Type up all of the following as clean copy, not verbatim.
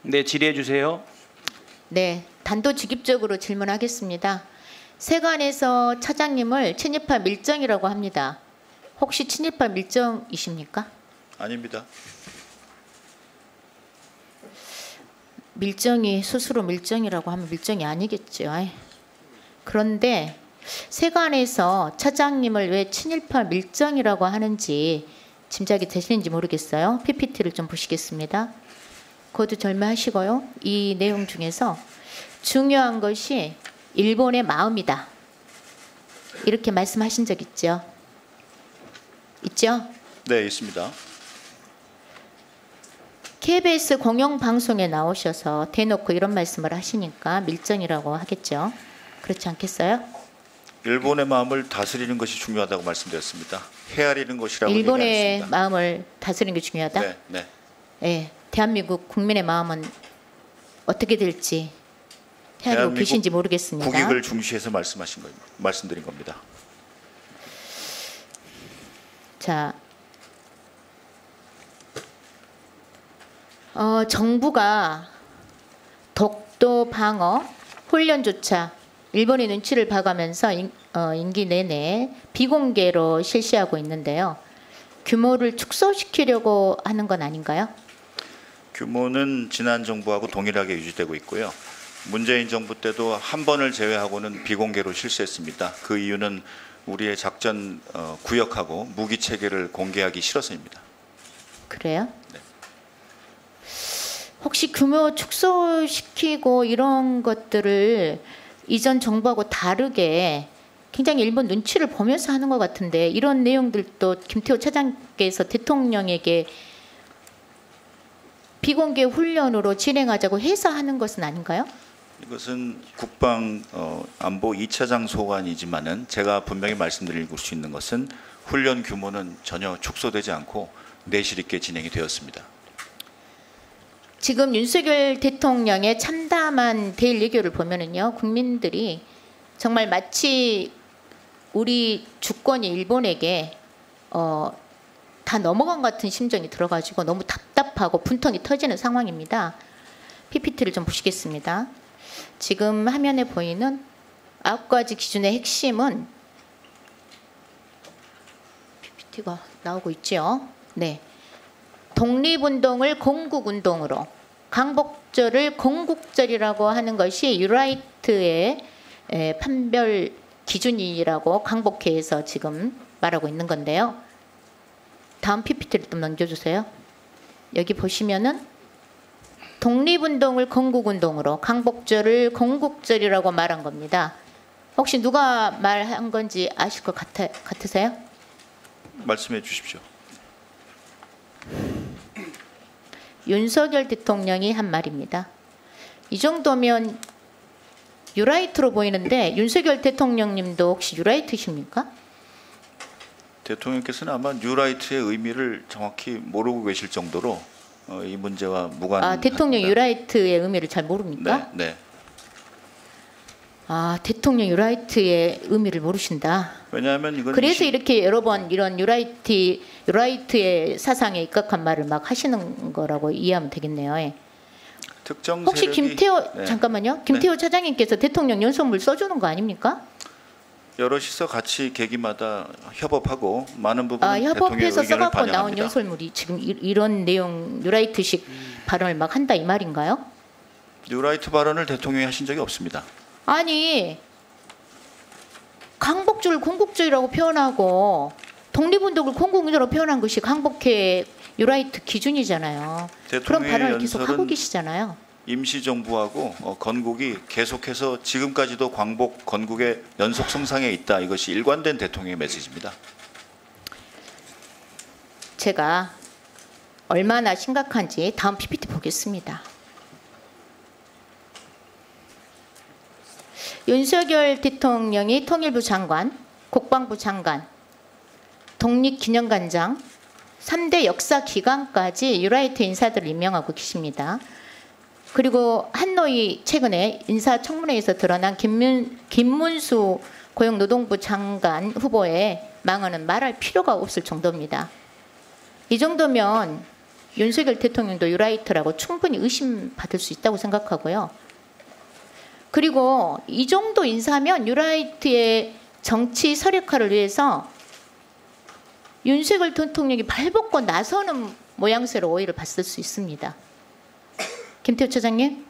네, 질의해 주세요. 네, 단도직입적으로 질문하겠습니다. 세관에서 차장님을 친일파 밀정이라고 합니다. 혹시 친일파 밀정이십니까? 아닙니다. 밀정이 스스로 밀정이라고 하면 밀정이 아니겠죠. 그런데 세관에서 차장님을 왜 친일파 밀정이라고 하는지 짐작이 되시는지 모르겠어요. PPT를 좀 보시겠습니다. 거두 절마하시고요. 이 내용 중에서 중요한 것이 일본의 마음이다. 이렇게 말씀하신 적 있죠? 있죠? 네, 있습니다. KBS 공영방송에 나오셔서 대놓고 이런 말씀을 하시니까 밀정이라고 하겠죠. 그렇지 않겠어요? 일본의 마음을 다스리는 것이 중요하다고 말씀드렸습니다. 헤아리는 것이라고 일본의 얘기하겠습니다. 마음을 다스리는 게 중요하다? 네, 네. 네, 대한민국 국민의 마음은 어떻게 될지 헤아리고 계신지 모르겠습니다. 국익을 중시해서 말씀드린 겁니다. 자, 정부가 독도 방어 훈련조차 일본의 눈치를 봐가면서 임기 내내 비공개로 실시하고 있는데요. 규모를 축소시키려고 하는 건 아닌가요? 규모는 지난 정부하고 동일하게 유지되고 있고요. 문재인 정부 때도 한 번을 제외하고는 비공개로 실시했습니다. 그 이유는 우리의 작전 구역하고 무기 체계를 공개하기 싫어서입니다. 그래요? 네. 혹시 규모 축소시키고 이런 것들을 이전 정부하고 다르게 굉장히 일본 눈치를 보면서 하는 것 같은데 이런 내용들도 김태호 차장께서 대통령에게 비공개 훈련으로 진행하자고 해서 하는 것은 아닌가요? 이것은 국방 안보 2차장 소관이지만은 제가 분명히 말씀드릴 수 있는 것은 훈련 규모는 전혀 축소되지 않고 내실 있게 진행이 되었습니다. 지금 윤석열 대통령의 참담한 대일 외교를 보면은요, 국민들이 정말 마치 우리 주권이 일본에게 다 넘어간 것 같은 심정이 들어가지고 너무 답답하고 분통이 터지는 상황입니다. PPT를 좀 보시겠습니다. 지금 화면에 보이는 9가지 기준의 핵심은 PPT가 나오고 있죠. 네. 독립운동을 건국운동으로, 광복절을 건국절이라고 하는 것이 유라이트의 판별 기준이라고 광복회에서 지금 말하고 있는 건데요. 다음 PPT를 좀 넘겨주세요. 여기 보시면은 독립운동을 건국운동으로, 광복절을 건국절이라고 말한 겁니다. 혹시 누가 말한 건지 아실 것 같으세요? 말씀해 주십시오. 윤석열 대통령이 한 말입니다. 이 정도면 유라이트로 보이는데 윤석열 대통령님도 혹시 유라이트십니까? 대통령께서는 아마 뉴라이트의 의미를 정확히 모르고 계실 정도로 이 문제와 무관합니다. 대통령 유라이트의 의미를 잘 모릅니까? 네, 네. 대통령 유라이트의 의미를 모르신다. 왜냐하면 이건 그래서 이렇게 여러 번 이런 유라이트의 사상에 입각한 말을 막 하시는 거라고 이해하면 되겠네요. 예. 특정 혹시 세력이, 김태호 네. 잠깐만요. 김태호 차장님께서 대통령 연설문 써주는 거 아닙니까? 여럿이서 같이 계기마다 협업하고 많은 부분은 대통령의 협업해서 의견을 써갖고 나온 반영합니다. 연설물이 지금 이런 내용 유라이트식 발언을 막 한다 이 말인가요? 뉴라이트 발언을 대통령이 하신 적이 없습니다. 아니 광복절 건국절이라고 표현하고 독립운동을 건국운동으로 표현한 것이 광복회 유라이트 기준이잖아요. 그런 발언을 계속 하고 계시잖아요. 임시정부하고 건국이 계속해서 지금까지도 광복 건국의 연속 성상에 있다. 이것이 일관된 대통령의 메시지입니다. 제가 얼마나 심각한지 다음 PPT 보겠습니다. 윤석열 대통령이 통일부 장관, 국방부 장관, 독립기념관장, 3대 역사기관까지 유라이트 인사들을 임명하고 계십니다. 그리고 한노이 최근에 인사청문회에서 드러난 김문수 고용노동부 장관 후보의 망언은 말할 필요가 없을 정도입니다. 이 정도면 윤석열 대통령도 유라이트라고 충분히 의심받을 수 있다고 생각하고요. 그리고 이 정도 인사면 유라이트의 정치 서력화를 위해서 윤석열 대통령이 발벗고 나서는 모양새로 오히려 봤을 수 있습니다. 김태우 차장님?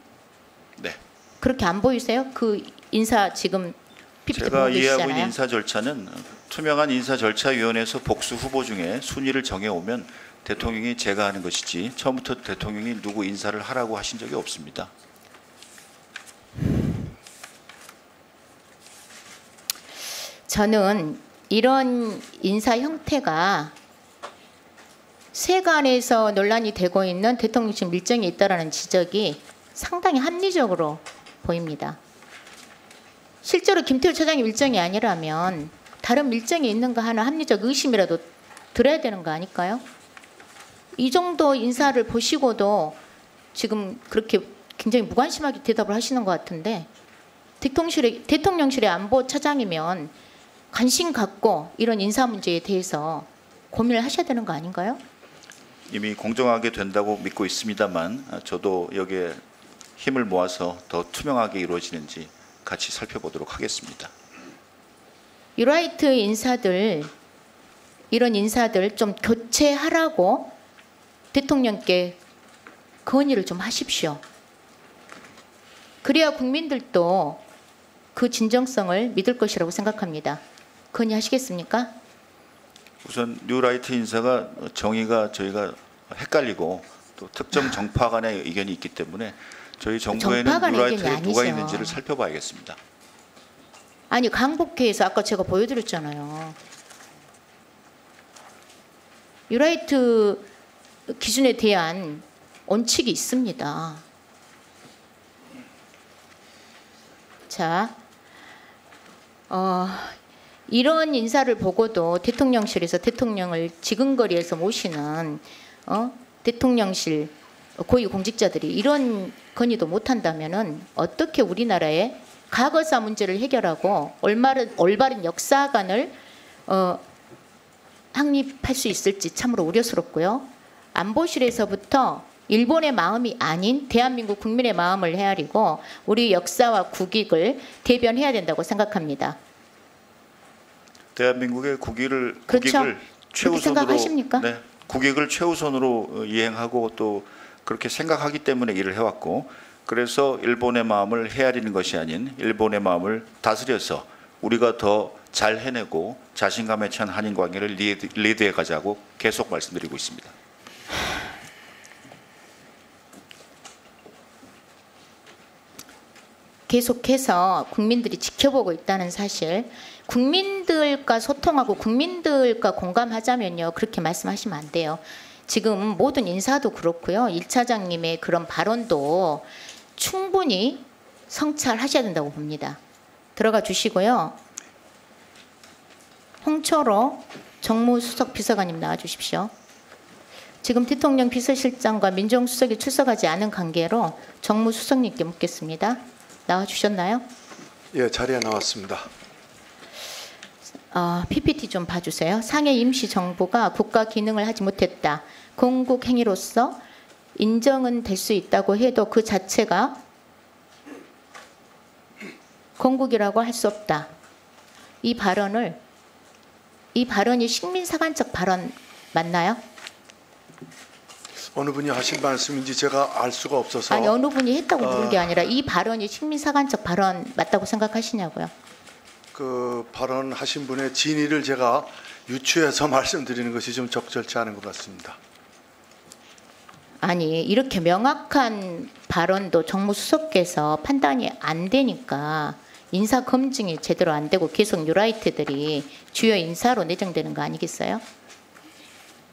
네. 그렇게 안 보이세요? 그 인사 지금 PPT 제가 보고 이해하고 계시잖아요. 있는 인사 절차는 투명한 인사절차위원회에서 복수 후보 중에 순위를 정해오면 대통령이 제가 하는 것이지 처음부터 대통령이 누구 인사를 하라고 하신 적이 없습니다. 저는 이런 인사 형태가 세간에서 논란이 되고 있는 대통령실 밀정이 있다라는 지적이 상당히 합리적으로 보입니다. 실제로 김태우 차장이 밀정이 아니라면 다른 밀정이 있는가 하는 합리적 의심이라도 들어야 되는 거 아닐까요? 이 정도 인사를 보시고도 지금 그렇게 굉장히 무관심하게 대답을 하시는 것 같은데 대통령실의 안보 차장이면 관심 갖고 이런 인사 문제에 대해서 고민을 하셔야 되는 거 아닌가요? 이미 공정하게 된다고 믿고 있습니다만 저도 여기에 힘을 모아서 더 투명하게 이루어지는지 같이 살펴보도록 하겠습니다. 유라이트 인사들 이런 인사들 좀 교체하라고 대통령께 건의를 좀 하십시오. 그래야 국민들도 그 진정성을 믿을 것이라고 생각합니다. 건의하시겠습니까? 우선 뉴라이트 인사가 정의가 저희가 헷갈리고 또 특정 정파 간의 의견이 있기 때문에 저희 정부에는 정파 간의 뉴라이트에 의견이 누가 아니죠. 있는지를 살펴봐야겠습니다. 아니 강북회에서 아까 제가 보여드렸잖아요. 유라이트 기준에 대한 원칙이 있습니다. 자, 이런 인사를 보고도 대통령실에서 대통령을 지근거리에서 모시는 대통령실 고위공직자들이 이런 건의도 못한다면은 어떻게 우리나라의 과거사 문제를 해결하고 올바른 역사관을 확립할 수 있을지 참으로 우려스럽고요. 안보실에서부터 일본의 마음이 아닌 대한민국 국민의 마음을 헤아리고 우리 역사와 국익을 대변해야 된다고 생각합니다. 대한민국의 국익을 그렇죠? 최우선으로 생각하십니까? 네, 국익을 최우선으로 이행하고 또 그렇게 생각하기 때문에 일을 해왔고 그래서 일본의 마음을 헤아리는 것이 아닌 일본의 마음을 다스려서 우리가 더 잘 해내고 자신감에 찬 한일 관계를 리드해 가자고 계속 말씀드리고 있습니다. 계속해서 국민들이 지켜보고 있다는 사실, 국민들과 소통하고 국민들과 공감하자면요 그렇게 말씀하시면 안 돼요. 지금 모든 인사도 그렇고요 1차장님의 그런 발언도 충분히 성찰하셔야 된다고 봅니다. 들어가 주시고요. 홍철호 정무수석 비서관님 나와 주십시오. 지금 대통령 비서실장과 민정수석이 출석하지 않은 관계로 정무수석님께 묻겠습니다. 나와 주셨나요? 예, 자리에 나왔습니다. PPT 좀 봐주세요. 상해 임시정부가 국가 기능을 하지 못했다. 공국 행위로서 인정은 될 수 있다고 해도 그 자체가 공국이라고 할 수 없다. 이 발언이 식민사관적 발언 맞나요? 어느 분이 하신 말씀인지 제가 알 수가 없어서. 아니 어느 분이 했다고 물은 게 아니라 이 발언이 식민사관적 발언 맞다고 생각하시냐고요? 그 발언하신 분의 진위를 제가 유추해서 말씀드리는 것이 좀 적절치 않은 것 같습니다. 아니 이렇게 명확한 발언도 정무수석께서 판단이 안 되니까 인사 검증이 제대로 안 되고 계속 뉴라이트들이 주요 인사로 내정되는 거 아니겠어요?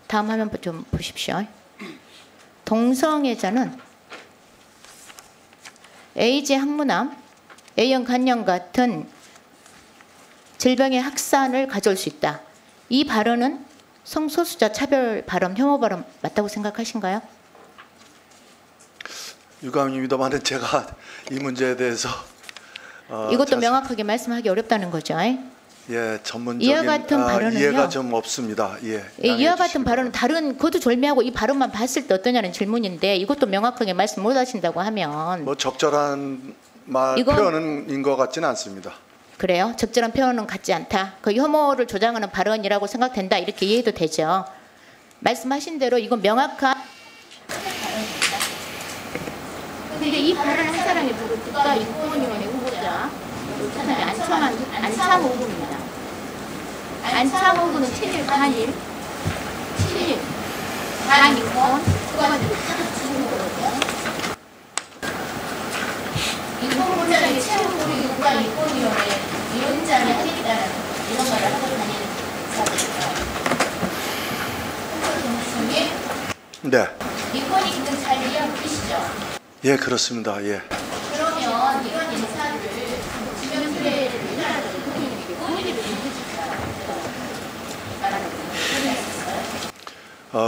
다음 화면 좀 보십시오. 동성애자는 에이즈 항문암, A형 간염 같은 질병의 확산을 가져올 수 있다. 이 발언은 성소수자 차별 발언, 혐오 발언 맞다고 생각하신가요? 유감입니다만 제가 이 문제에 대해서 이것도 명확하게 말씀하기 어렵다는 거죠. 예, 전문적인 이와 같은 발언은요. 이해가 좀 없습니다. 예, 예, 이와 양해해 같은 주시기 발언은 다른 거두절미하고 이 발언만 봤을 때 어떠냐는 질문인데 이것도 명확하게 말씀 못 하신다고 하면 뭐 적절한 이건- 표현인 것 같지는 않습니다. 그래요? 적절한 표현은 같지 않다. 그 혐오를 조장하는 발언이라고 생각된다. 이렇게 이해도 되죠. 말씀하신 대로 이건 명확한 발언입니다. 근데 이 발언 한 사람이 누구 국가인권위원회 후보자 안창호 후보입니다. 안창호 후보는 7일 단일 반인권 국가인권 후보거든요. 인권본장이 최고위 국가인권위원회 위원장을 하겠다는 이런 말을 하고 다니는 사람입니다. 네, 인권이 있는 잘 이해하고 계시죠? 예, 그렇습니다. 예. 그러면 이런 인사를 지명수레를 위하여 대통령에게 본인이 왜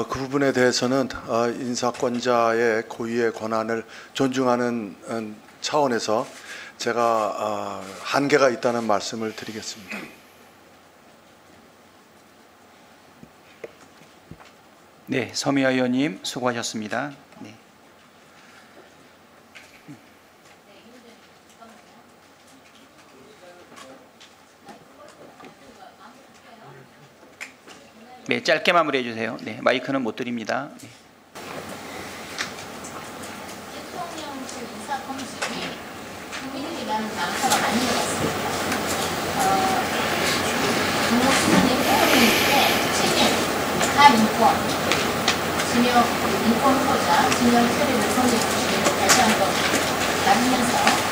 그 부분에 대해서는 인사권자의 고유의 권한을 존중하는 차원에서 제가 한계가 있다는 말씀을 드리겠습니다. 네, 서미아 의원님 수고하셨습니다. 네. 네, 짧게 마무리해 주세요. 네, 마이크는 못 드립니다. 네. 대통령실 인사검증이 국민들이 많은 남사가 많은 것 같습니다. 공무수사의 후보인데 책임, 가인권, 진영 인권 후보자, 진영 처리를 선정해 주시기를 다시 한번 나누면서